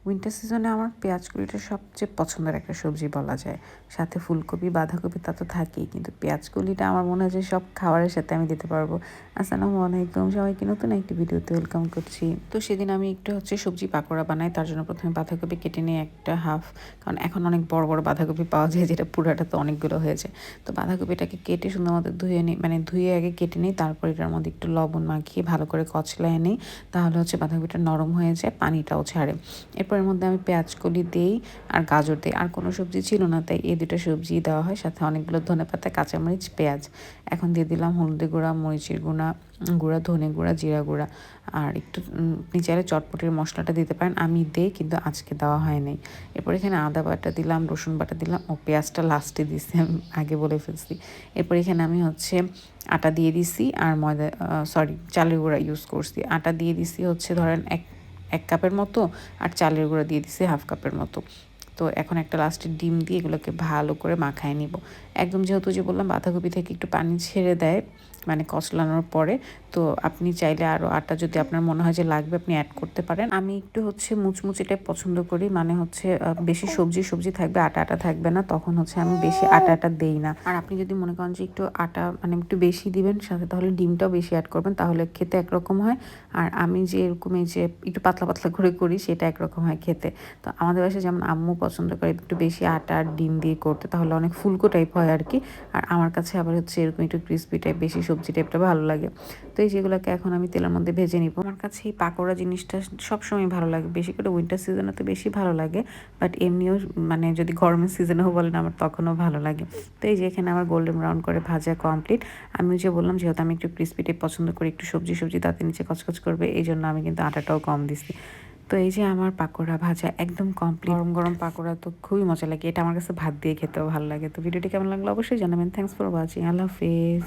Winter সিজনে আমার পেঁয়াজ কলিটা সবচেয়ে পছন্দের একটা সবজি বলা যায়। সাথে ফুলকপি, বাঁধাকপি তা তো থাকেই। কিন্তু পেঁয়াজ কলিটা আমার মনে হয় যে সব খাবারের সাথে আমি দিতে পারবো। আসসালামু আলাইকুম, সবাইকে নতুন একটি ভিডিওতে ওয়েলকাম করছি। তো সেদিন আমি একটু সবজি পাকোড়া বানাই। তার জন্য প্রথমে বাঁধাকপি কেটে নিয়ে একটা হাফ, কারণ এখন অনেক বড় বড় বাঁধাকপি পাওয়া যায় যেটা পুরাটা তো অনেকগুলো হয়েছে। তো বাঁধাকপিটাকে কেটে সুন্দর মতো ধুয়ে নিই, মানে ধুয়ে আগে কেটে নিই, তারপর এটার মধ্যে একটু লবণ মাখিয়ে ভালো করে কচলায় নিই। তাহলে বাঁধাকপিটা নরম হয়ে যায়, পানিটাও ছাড়ে। এরপর এর মধ্যে আমি পেঁয়াজকলি দিই আর গাজর দিই। আর কোনো সবজি ছিল না, তাই এই দুটো সবজি দেওয়া হয়, সাথে অনেকগুলো ধনেপাতা, কাঁচামরিচ, পেঁয়াজ। এখন দিয়ে দিলাম হলদি গুঁড়া, মরিচের গুঁড়া, ধনে গুঁড়া, জিরা গুঁড়া, আর একটু আপনি চাইলে চটপটির মশলাটা দিতে পারেন। আমি দিই, কিন্তু আজকে দেওয়া হয়নি। এরপর এখানে আদা বাটা দিলাম, রসুন বাটা দিলাম, ও পেঁয়াজটা লাস্টে দিচ্ছি, আমি আগে বলে ফেলছি। এরপর এখানে আমি আটা দিয়ে দিছি আর ময়দা, সরি, চালের গুঁড়া ইউজ করছি। আটা দিয়ে দিছি ধরেন এক এক কাপের মতো, আর চালের গুঁড়া দিয়ে দিছি হাফ কাপের মতো। তো এখন একটা লাস্টে ডিম দিয়ে এগুলোকে ভালো করে মাখায় নিব। একদম যেহেতু বললাম বাঁধাকপি থেকে একটু পানি ছেড়ে দেয়, মানে কচলানোর পরে। তো আপনি চাইলে আরও আটা যদি আপনার মনে হয় যে লাগবে, আপনি অ্যাড করতে পারেন। আমি একটু মুচমুচে টাইপ পছন্দ করি, মানে বেশি সবজি সবজি থাকবে, আটা আটা থাকবে না, তখন আমি বেশি আটা আটা দেই না। আর আপনি যদি মনে করেন যে একটু আটা মানে একটু বেশি দিবেন সাথে, তাহলে ডিমটাও বেশি অ্যাড করবেন, তাহলে খেতে একরকম হয়। আর আমি যে এরকম এই যে একটু পাতলা পাতলা করে করি, সেটা একরকম হয় খেতে। তো আমাদের বাসায় যেমন আম্মু পছন্দ করে একটু বেশি আটা আর ডিম দিয়ে করতে, তাহলে অনেক ফুলকো টাইপ হয় আর কি। আর আমার কাছে আবার এরকম একটু ক্রিস্পি টাইপ, বেশি সবজি টাইপটা ভালো লাগে। তো এই যেগুলোকে এখন আমি তেলের মধ্যে ভেজে নিব। আমার কাছে এই পাকোড়া জিনিসটা সবসময় ভালো লাগে, বেশি করে উইন্টার সিজনে তো বেশি ভালো লাগে, বাট এমনিও মানে যদি গরমের সিজনেও বলেন আমার তখনও ভালো লাগে। তো এই যে এখানে আমার গোল্ডেন ব্রাউন করে ভাজা কমপ্লিট। আমি বললাম যেহেতু আমি একটু ক্রিস্পি টাইপ পছন্দ করি, একটু সবজি সবজি তাতে নিচে কচকচ করবে, এই জন্য আমি কিন্তু আটাটাও কম দিছি। তো এই যে আমার পাকোড়া ভাজা একদম কমপ্লিট। গরম গরম পাকোড়া তো খুবই মজা লাগে, এটা আমার কাছে ভাত দিয়ে খেতেও ভালো লাগে। তো ভিডিওটি কেমন লাগলো অবশ্যই জানাবেন। Thanks for watching, Allah Hafiz.